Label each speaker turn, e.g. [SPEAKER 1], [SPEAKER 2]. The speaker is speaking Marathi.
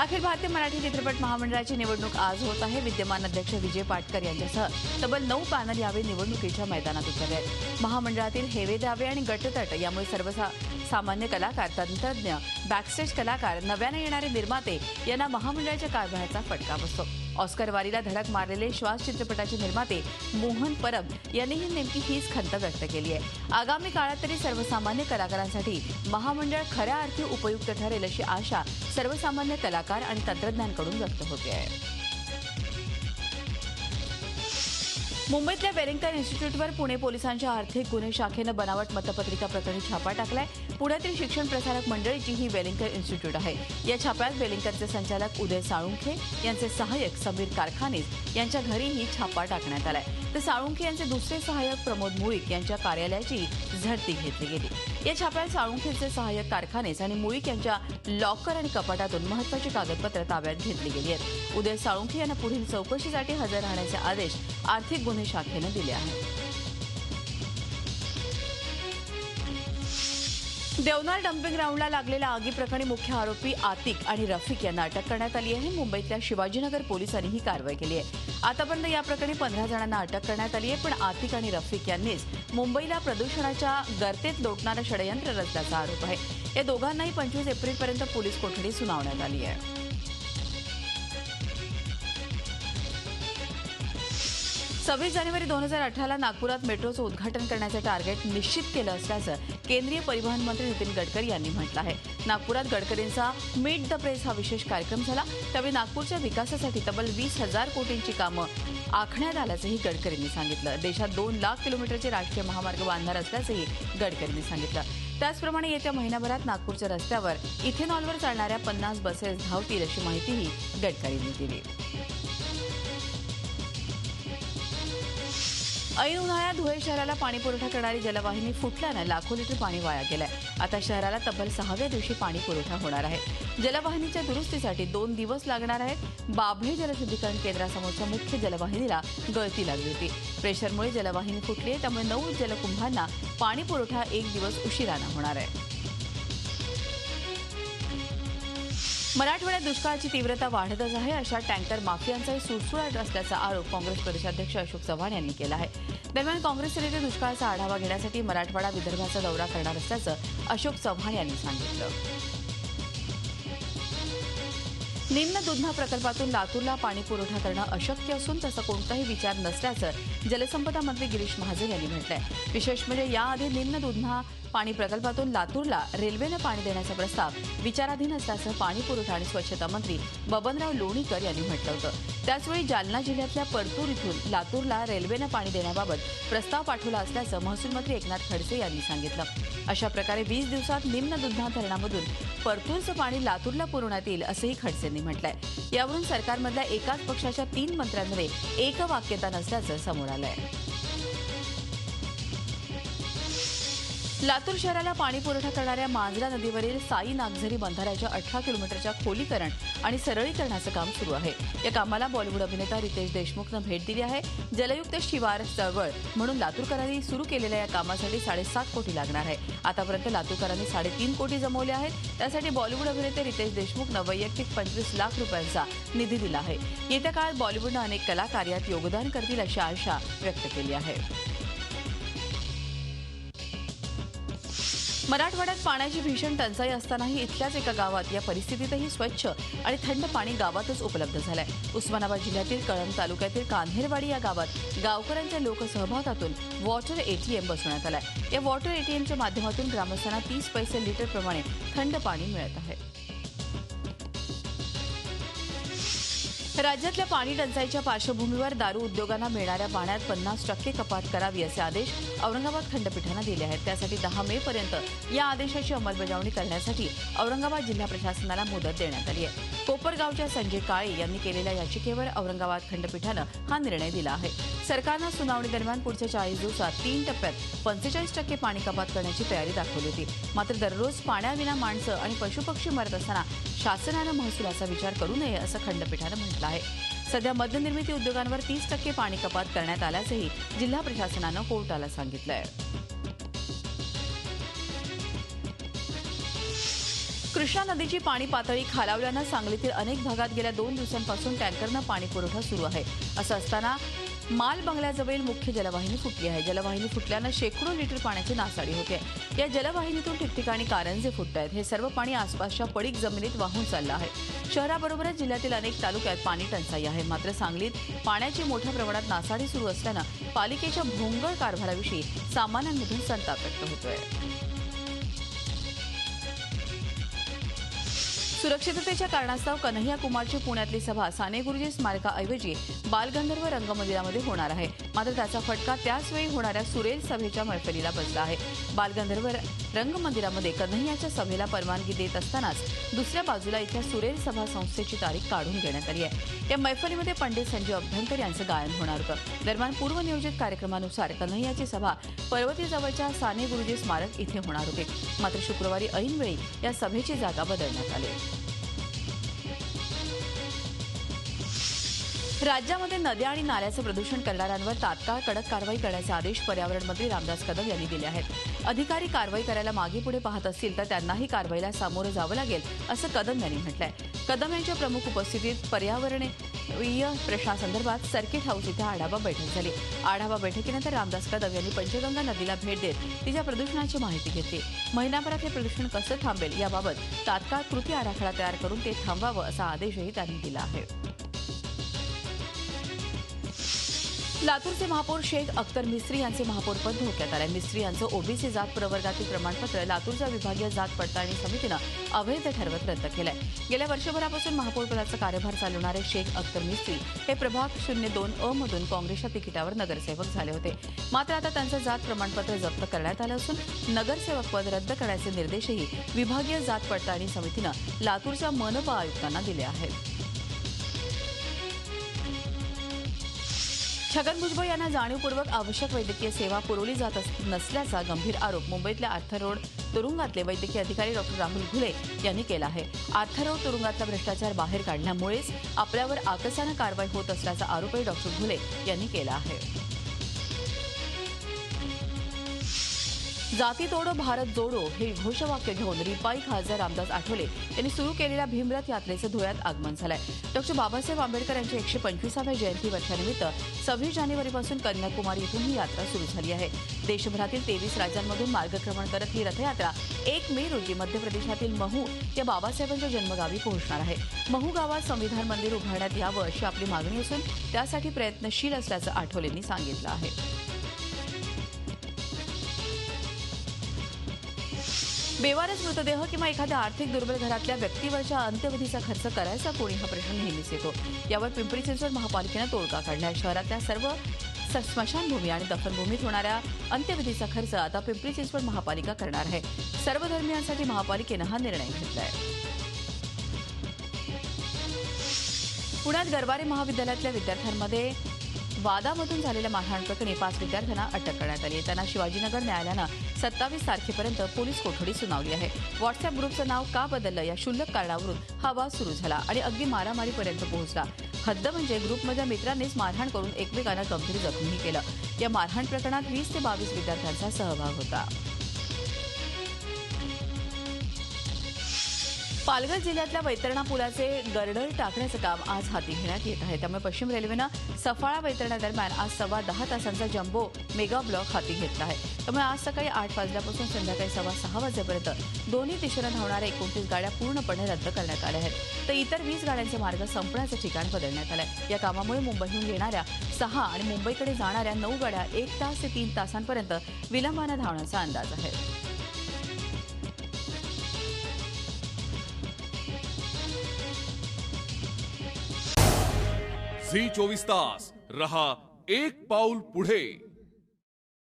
[SPEAKER 1] अखिल भारतीय मराठी चित्रपट महामंडळाची निवडणूक आज होत आहे। विद्यमान अध्यक्ष विजय पाटकर यांच्यासह तब्बल 9 पॅनल यावेळी निवडणुकीच्या मैदानात उतरले आहेत। महामंडळातील हेवे दावे आणि गटतट यामुळे सर्वसामान्य कलाकार, तंत्रज्ञ, बॅकस्टेज कलाकार, नव्याने येणारे निर्माते यांना महामंडळाच्या कारभाराचा फटका बसतो। ऑस्कर वारीला धडक मारलेले श्वास चित्रपटाचे निर्माते मोहन परब यांनीही नेमकी हीच खंत व्यक्त केली आहे। आगामी काळात तरी सर्वसामान्य कलाकारांसाठी महामंडळ खऱ्या अर्थी उपयुक्त ठरेल अशी आशा सर्वसामान्य कलाकार आणि तंत्रज्ञांकडून व्यक्त होते आहे। मुंबईतल्या वेलिंग्टन इन्स्टिट्यूटवर पुणे पोलिसांच्या आर्थिक गुन्हे शाखेनं बनावट मतपत्रिका प्रकरणी छापा टाकलाय। पुण्यातील शिक्षण प्रसारक मंडळीची ही वेलिंग्टन इन्स्टिट्यूट आहे। या छाप्यात वेलिंग्टनचे संचालक उदय साळुंखे यांचे सहाय्यक समीर कारखानीस यांच्या घरीही छापा टाकण्यात आलाय। तर साळुंखे यांचे दुसरे सहाय्यक प्रमोद मुळीक यांच्या कार्यालयाची झडती घेतली गेली। या छाप्यात साळुंखेचे सहाय्यक कारखानीस आणि मुळीक यांच्या लॉकर आणि कपाटातून महत्त्वाची कागदपत्र ताब्यात घेतली गेली आहेत। उदय साळुंखे यांना पुढील चौकशीसाठी हजर राहण्याचे आदेश आर्थिक गुन्हे शाखेनं दिले आहेत। देवनार डम्पिंग ग्राउंडला लागलेल्या आगीप्रकरणी मुख्य आरोपी आतिक आणि रफिक यांना अटक करण्यात आली आहे। मुंबईतल्या शिवाजीनगर पोलिसांनी ही कारवाई केली आहे। आतापर्यंत या प्रकरणी 15 जणांना अटक करण्यात आली आहे, पण आतिक आणि रफिक यांनीच मुंबईला प्रदूषणाच्या गर्तेत लोटणारं षडयंत्र रचल्याचा आरोप आहे। या दोघांनाही 25 एप्रिलपर्यंत पोलीस कोठडी सुनावण्यात आली आहे। 26 जानेवारी 2018ला नागपुरात मेट्रोचं उद्घाटन करण्याचं टार्गेट निश्चित केलं असल्याचं केंद्रीय परिवहन मंत्री नितीन गडकरी यांनी म्हटलं आहे। नागपुरात गडकरींचा मीट द प्रेस हा विशेष कार्यक्रम झाला। त्यावेळी नागपूरच्या विकासासाठी तब्बल 20,000 कोटींची कामं आखण्यात आल्याचंही गडकरींनी सांगितलं। देशात 2 लाख किलोमीटरचे राष्ट्रीय महामार्ग बांधणार असल्याचंही गडकरींनी सांगितलं। त्याचप्रमाणे येत्या महिन्याभरात नागपूरच्या रस्त्यावर इथेनॉलवर चालणाऱ्या 50 बसेस धावतील अशी माहितीही गडकरींनी दिली। ऐन उन्हाळ्यात धुळे शहराला पाणी पुरवठा करणारी जलवाहिनी फुटल्यानं लाखो लिटर पाणी वाया गेलंय। आता शहराला तब्बल 6व्या दिवशी पाणी पुरवठा होणार आहे। जलवाहिनीच्या दुरुस्तीसाठी 2 दिवस लागणार आहेत। बाभळे जलशुद्धीकरण केंद्रासमोरच्या मुख्य जलवाहिनीला गळती लागली होती। प्रेशरमुळे जलवाहिनी फुटली आहे, त्यामुळे 9 जलकुंभांना पाणी पुरवठा 1 दिवस उशिरानं होणार आहे। मराठवाड्यात दुष्काळाची तीव्रता वाढतच आहे। अशा टँकर माफियांचाही सुळसुळाट असल्याचा आरोप काँग्रेस प्रदेशाध्यक्ष अशोक चव्हाण यांनी केला आहे। दरम्यान काँग्रेसचे नेते दुष्काळाचा आढावा घेण्यासाठी मराठवाडा विदर्भाचा दौरा करणार असल्याचं अशोक चव्हाण यांनी सांगितलं। निम्न दुधना प्रकल्पातून लातूरला पाणी पुरवठा करणं अशक्य असून तसा कोणताही विचार नसल्याचं जलसंपदा मंत्री गिरीश महाजन यांनी म्हटलंय। विशेष म्हणजे याआधी निम्न दुधना पाणी प्रकल्पातून लातूरला रेल्वेनं पाणी देण्याचा प्रस्ताव विचाराधीन असल्याचं पाणी पुरवठा आणि स्वच्छता मंत्री बबनराव लोणीकर यांनी म्हटलं होतं। त्याचवेळी जालना जिल्ह्यातल्या परतूर इथून लातूरला रेल्वेनं पाणी देण्याबाबत प्रस्ताव पाठवला असल्याचं महसूल मंत्री एकनाथ खडसे यांनी सांगितलं। अशा प्रकारे 20 दिवसात निम्न दुधना धरणामधून परतूरचं पाणी लातूरला पुरवण्यात येईल असंही खडसेंनी म्हटलंय। यावरून सरकारमधल्या एकाच पक्षाच्या 3 मंत्र्यांमध्ये एकवाक्यता नसल्याचं समोर आलंय। लातूर शहराला पाणी पुरवठा करणाऱ्या मांजरा नदीवरील साई नागझरी बंधाऱ्याच्या 18 किलोमीटरच्या खोलीकरण आणि सरळीकरणाचं काम सुरू आहे। या कामाला बॉलिवूड अभिनेता रितेश देशमुखनं भेट दिली आहे। जलयुक्त शिवार चळवळ म्हणून लातूरकरांनी सुरू केलेल्या या कामासाठी 7.5 कोटी लागणार आहे। आतापर्यंत लातूरकरांनी 3.5 कोटी जमवले आहेत। त्यासाठी बॉलिवूड अभिनेते रितेश देशमुखनं वैयक्तिक 25 लाख रुपयांचा निधी दिला आहे। येत्या काळात बॉलिवूडनं अनेक कलाकार यात योगदान करतील अशी आशा व्यक्त केली आहे। मराठवाड्यात पाण्याची भीषण टंचाई असतानाही इथल्याच एका गावात या परिस्थितीतही स्वच्छ आणि थंड पाणी गावातच उपलब्ध झालंय। उस्मानाबाद जिल्ह्यातील कळंब तालुक्यातील कान्हेरवाडी या गावात गावकऱ्यांच्या लोकसहभागातून वॉटर एटीएम बसवण्यात आलाय। या वॉटर एटीएमच्या माध्यमातून ग्रामस्थांना 30 पैसे लिटर प्रमाणे थंड पाणी मिळत आहे। राज्यातल्या पाणी टंचाईच्या पार्श्वभूमीवर दारू उद्योगांना मिळणाऱ्या पाण्यात 50% कपात करावी असे आदेश औरंगाबाद खंडपीठानं दिले आहेत। त्यासाठी 10 मे पर्यंत या आदेशाची अंमलबजावणी करण्यासाठी औरंगाबाद जिल्हा प्रशासनाला मुदत देण्यात आली आहे। कोपरगावच्या संजय काळे यांनी केलेल्या याचिकेवर औरंगाबाद खंडपीठानं हा निर्णय दिला आहे। सरकारनं सुनावणी दरम्यान पुढच्या 40 दिवसात 3 टप्प्यात 45% पाणी कपात करण्याची तयारी दाखवली होती। मात्र दररोज पाण्याविना माणसं आणि पशुपक्षी मरत असताना शासनानं महसुलाचा विचार करू नये असं खंडपीठानं म्हटलं आहे। सध्या मद्यनिर्मिती उद्योगांवर 30% पाणी कपात करण्यात आल्याचंही जिल्हा प्रशासनानं कोर्टाला सांगितलंय। कृष्णा नदीची पाणी पातळी खालावल्यानं सांगलीतील अनेक भागात गेल्या 2 दिवसांपासून टँकरनं पाणी पुरवठा सुरू आहे. असं असताना माल बंगल्याजवळील मुख्य जलवाहिनी फुटली आहे. जलवाहिनी फुटल्यानं शेकडो लिटर पाण्याची नासाडी होते. या जलवाहिनीतून ठिकठिकाणी कारंजे फुटत आहेत. हे सर्व पाणी आसपासच्या पडीक जमिनीत वाहून चाललं आहे. शहराबरोबरच जिल्ह्यातील अनेक तालुक्यात पाणी टंचाई आहे. मात्र सांगलीत पाण्याची मोठ्या प्रमाणात नासाडी सुरू असल्यानं पालिकेच्या भोंगळ कारभाराविषयी सामान्यांमधून संताप व्यक्त होतोय. सुरक्षिततेच्या कारणास्तव कन्हैया कुमारची पुण्यातली सभा साने गुरुजी स्मारकाऐवजी बालगंधर्व रंगमंदिरामध्ये होणार आहे. मात्र त्याचा फटका त्याचवेळी होणाऱ्या सुरेल सभेच्या मैफलीला बसला आहे. बालगंधर्व रंगमंदिरामध्ये कन्हैयाच्या सभेला परवानगी देत असतानाच दुसऱ्या बाजूला इथल्या सुरेल सभा संस्थेची तारीख काढून घेण्यात आली आहे. या मैफलीमध्ये पंडित संजय अभ्यंकर यांचं गायन होणार होतं. दरम्यान पूर्वनियोजित कार्यक्रमानुसार कन्हैयाची सभा पर्वतीजवळच्या साने गुरुजी स्मारक इथे होणार होते. मात्र शुक्रवारी ऐनवेळी या सभेची जागा बदलण्यात आली. राज्यामध्ये नद्या आणि नाल्याचं प्रदूषण करणाऱ्यांवर तात्काळ कडक कारवाई करण्याचे आदेश पर्यावरण मंत्री रामदास कदम यांनी दिले आहेत. अधिकारी कारवाई करायला मागे पुढे पाहत असतील तर त्यांनाही कारवाईला सामोरं जावं लागेल असं कदम यांनी म्हटलंय. कदम यांच्या प्रमुख उपस्थितीत पर्यावरणीय प्रश्नासंदर्भात सर्किट हाऊस इथे आढावा बैठक झाली. आढावा बैठकीनंतर रामदास कदम यांनी पंचगंगा नदीला भेट देत तिच्या प्रदूषणाची माहिती घेतली. महिनाभरात हे प्रदूषण कसं थांबेल याबाबत तात्काळ कृती आराखडा तयार करून ते थांबवावं असा आदेशही त्यांनी दिला आहे. लातूरचे महापौर शेख अख्तर मिस्त्री यांचे महापौरपद धोक्यात आले. मिस्त्री यांचं ओबीसी जात प्रवर्गातील प्रमाणपत्र लातूरच्या विभागीय जात पडताळणी समितीनं अवैध ठरवत रद्द केलंय. गेल्या वर्षभरापासून महापौरपदाचा कार्यभार चालवणारे शेख अख्तर मिस्त्री हे प्रभाग 02 मधून काँग्रेसच्या तिकिटावर नगरसेवक झाले होते. मात्र आता त्यांचं जात प्रमाणपत्र जप्त करण्यात आलं असून नगरसेवक पद रद्द करण्याचे निर्देशही विभागीय जात पडताळणी समितीनं लातूरच्या मनपा आयुक्तांना दिले आहेत. छगन भुजबळ यांना जाणीवपूर्वक आवश्यक वैद्यकीय सेवा पुरवली जात नसल्याचा गंभीर आरोप मुंबईतल्या आर्थर रोड तुरुंगातले वैद्यकीय अधिकारी डॉ. राहुल घुले यांनी केला आहे. आर्थर रोड तुरुंगातला भ्रष्टाचार बाहेर काढल्यामुळेच आपल्यावर आकसानं कारवाई होत असल्याचा आरोपही डॉ. घुले यांनी केला आहे. जाती तोडो भारत जोडो हे घोषवाक्य घेऊन रिपाई खासदार रामदास आठवले यांनी सुरू केलेल्या भीमरथ यात्रेचं धुळ्यात आगमन झालंय. डॉ. बाबासाहेब आंबेडकर यांच्या 125व्या जयंती वर्षानिमित्त 26 जानेवारीपासून कन्याकुमारी इथून ही यात्रा सुरू झाली आहे. देशभरातील 23 राज्यांमधून मार्गक्रमण करत ही रथयात्रा 1 मे रोजी मध्य प्रदेशातील महू या बाबासाहेबांच्या जन्मगावी पोहोचणार आहे. महू गावात संविधान मंदिर उभारण्यात यावं अशी आपली मागणी असून त्यासाठी प्रयत्नशील असल्याचं आठवलेंनी सांगितलं आहे. बेवारस मृतदेह किंवा एखाद्या आर्थिक दुर्बल घरातल्या व्यक्तीवरच्या अंत्यविधीचा खर्च करायचा कोणी हा प्रश्न नेहमीच येतो. यावर पिंपरी चिंचवड महापालिकेनं तोडगा काढलाय. शहरातल्या सर्व स्मशानभूमी आणि दफनभूमीत होणाऱ्या अंत्यविधीचा खर्च आता पिंपरी चिंचवड महापालिका करणार आहे. सर्व धर्मियांसाठी महापालिकेनं हा निर्णय घेतलाय. पुण्यात गरवारे महाविद्यालयातल्या विद्यार्थ्यांमध्ये वादामधून झालेल्या मारहाण प्रकरणी 5 विद्यार्थ्यांना अटक करण्यात आली आहे. त्यांना शिवाजीनगर न्यायालयानं 27 तारखेपर्यंत पोलीस कोठडी सुनावली आहे. व्हॉट्सअप ग्रुपचं नाव का बदललं या क्षुल्लक कारणावरून हा वाद सुरू झाला आणि अगदी मारामारीपर्यंत पोहोचला. हद्द म्हणजे ग्रुपमधल्या मित्रांनीच मारहाण करून एकमेकांना गंभीर जखमीही केलं. या मारहाण प्रकरणात 20 ते 22 विद्यार्थ्यांचा सहभाग होता. पालघर जिल्ह्यातल्या वैतरणा पुलाचे गर्डर टाकण्याचं काम आज हाती घेण्यात येत आहे. त्यामुळे पश्चिम रेल्वेनं सफाळा वैतरणा दरम्यान आज 10.15 तासांचा जम्बो मेगा ब्लॉक हाती घेतला आहे. त्यामुळे आज सकाळी 8 वाजल्यापासून संध्याकाळी 6:15 वाजेपर्यंत दोन्ही दिशेनं धावणाऱ्या 29 गाड्या पूर्णपणे रद्द करण्यात आल्या आहेत. तर इतर 20 गाड्यांचे मार्ग संपण्याचं ठिकाण बदलण्यात आलंय. या कामामुळे मुंबईहून येणाऱ्या 6 आणि मुंबईकडे जाणाऱ्या 9 गाड्या 1 तास ते 3 तासांपर्यंत विलंबानं धावण्याचा अंदाज आहे.
[SPEAKER 2] झी 24 तास रहा एक पाऊल पुढे.